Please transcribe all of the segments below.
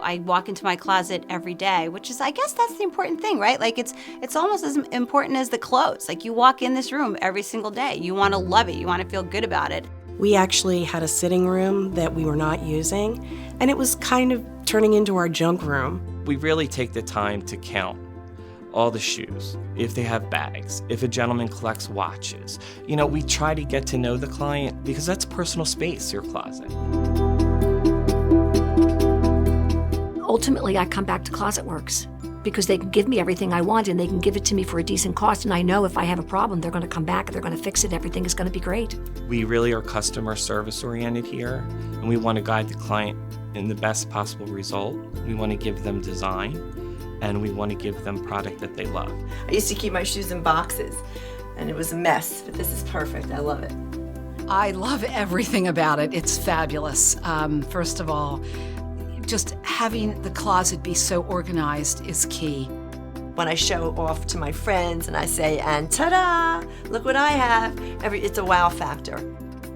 I walk into my closet every day, which is, I guess that's the important thing, right? Like it's almost as important as the clothes. Like you walk in this room every single day. You want to love it. You want to feel good about it. We actually had a sitting room that we were not using, and it was kind of turning into our junk room. We really take the time to count all the shoes, if they have bags, if a gentleman collects watches. You know, we try to get to know the client because that's personal space, your closet. Ultimately, I come back to Closet Works because they can give me everything I want and they can give it to me for a decent cost, and I know if I have a problem, they're going to come back and they're going to fix it. Everything is going to be great. We really are customer service oriented here, and we want to guide the client in the best possible result. We want to give them design, and we want to give them product that they love. I used to keep my shoes in boxes, and it was a mess, but this is perfect. I love it. I love everything about it. It's fabulous. First of all, just having the closet be so organized is key. When I show off to my friends and I say, and ta-da, look what I have, it's a wow factor.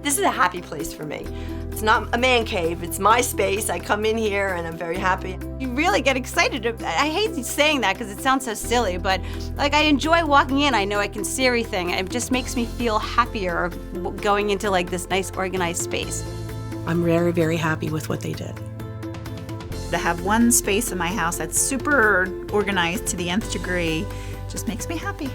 This is a happy place for me. It's not a man cave, it's my space. I come in here and I'm very happy. You really get excited. I hate saying that because it sounds so silly, but like I enjoy walking in. I know I can see everything. It just makes me feel happier going into like this nice organized space. I'm very, very happy with what they did. To have one space in my house that's super organized to the nth degree just makes me happy.